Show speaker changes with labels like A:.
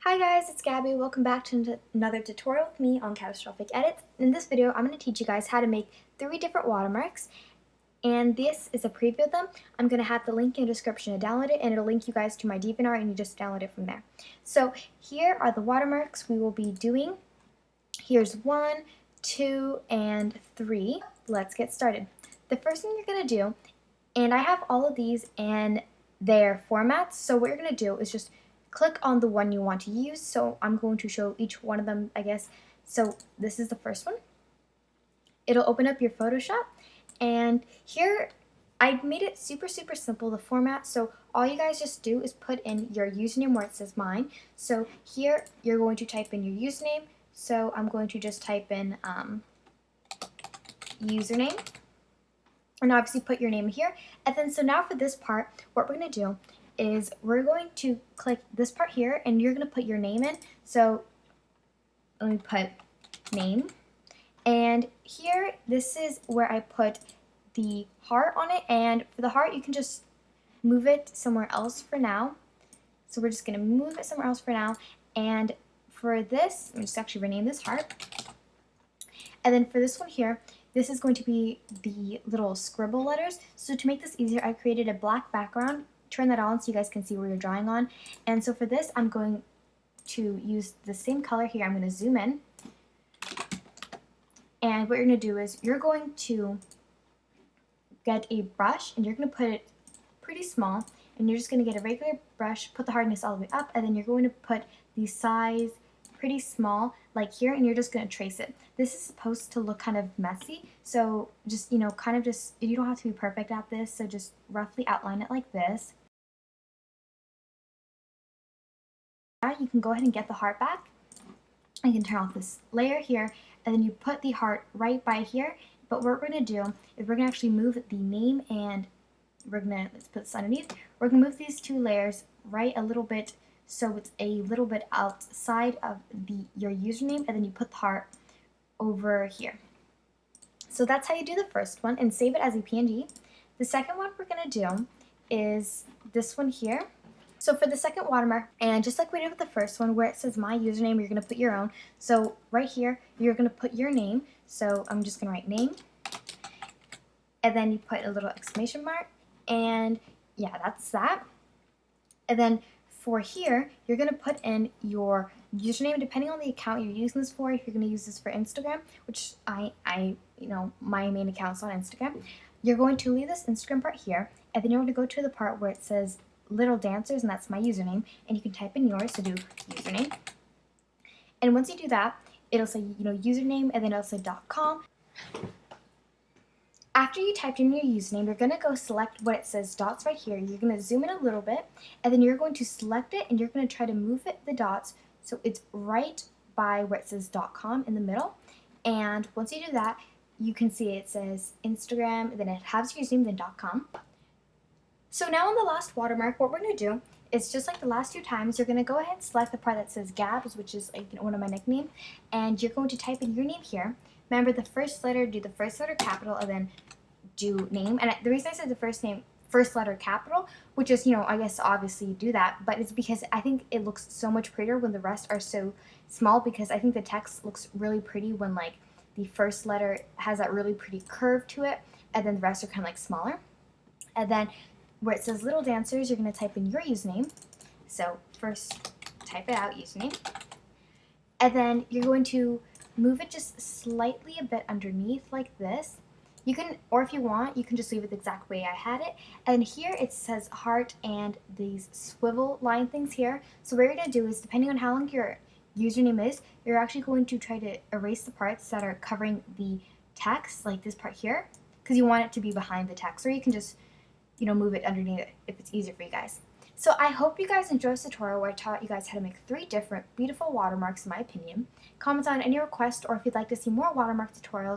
A: Hi guys, it's Gabby. Welcome back to another tutorial with me on catastrophic edits. In this video, I'm going to teach you guys how to make 3 different watermarks, and this is a preview of them. I'm going to have the link in the description to download it, and it'll link you guys to my DeviantArt, and you just download it from there. So here are the watermarks we will be doing. Here's 1, 2, and 3. Let's get started. The first thing you're going to do, and I have all of these in their formats, so what you're going to do is just click on the one you want to use. So I'm going to show each one of them, I guess. So this is the first one. It'll open up your Photoshop, and here I made it super simple, the format. So all you guys just do is put in your username where it says mine. So here you're going to type in your username. So I'm going to just type in username, and obviously put your name here. And then so now for this part, what we're going to do is we're going to click this part here, and you're going to put your name in. So let me put name, and here this is where I put the heart on it, and for the heart you can just move it somewhere else for now. So we're just going to move it somewhere else for now, and for this, I'm just actually rename this heart. And then for this one here, this is going to be the little scribble letters. So to make this easier, I created a black background. Turn that on so you guys can see where you're drawing on. And so for this, I'm going to use the same color here. I'm going to zoom in. And what you're going to do is you're going to get a brush, and you're going to put it pretty small. And you're just going to get a regular brush, put the hardness all the way up, and then you're going to put the size pretty small, like here, and you're just going to trace it. This is supposed to look kind of messy, so just, you know, kind of just, you don't have to be perfect at this, so just roughly outline it like this. Now you can go ahead and get the heart back. You can turn off this layer here, and then you put the heart right by here. But what we're going to do is we're going to actually move the name, and we're going to, let's put this underneath. We're going to move these 2 layers right a little bit, so it's a little bit outside of your username, and then you put the heart over here. So that's how you do the first one, and save it as a PNG. The second one we're going to do is this one here. So for the second watermark, and just like we did with the first one, where it says my username, you're going to put your own. So right here, you're going to put your name. So I'm just going to write name, and then you put a little exclamation mark, and yeah, that's that. And then for here, you're going to put in your username, depending on the account you're using this for. If you're going to use this for Instagram, which you know, my main account's on Instagram, you're going to leave this Instagram part here, and then you're going to go to the part where it says Little Dancers, and that's my username, and you can type in yours, so do username. And once you do that, it'll say, you know, username, and then it'll say .com. After you typed in your username, you're going to go select what it says dots right here. You're going to zoom in a little bit, and then you're going to select it, and you're going to try to move it, the dots, so it's right by where it says .com in the middle. And once you do that, you can see it says Instagram, and then it has your username, then .com. So now on the last watermark, what we're going to do is just like the last 2 times, you're going to go ahead and select the part that says Gabs, which is like, you know, one of my nicknames, and you're going to type in your name here. Remember the first letter, do the first letter capital, and then do name. And the reason I said the first letter capital, which is, you know, I guess obviously you do that, but it's because I think it looks so much prettier when the rest are so small, because I think the text looks really pretty when like the first letter has that really pretty curve to it, and then the rest are kind of like smaller. And then where it says Little Dancers, you're going to type in your username. So first type it out, username. And then you're going to move it just slightly a bit underneath like this. You can, or if you want, you can just leave it the exact way I had it. And here it says heart and these swivel line things here. So what you're going to do is, depending on how long your username is, you're actually going to try to erase the parts that are covering the text, like this part here, because you want it to be behind the text. Or you can just, you know, move it underneath it if it's easier for you guys. So I hope you guys enjoyed this tutorial where I taught you guys how to make 3 different beautiful watermarks, in my opinion. Comment on any request, or if you'd like to see more watermark tutorials,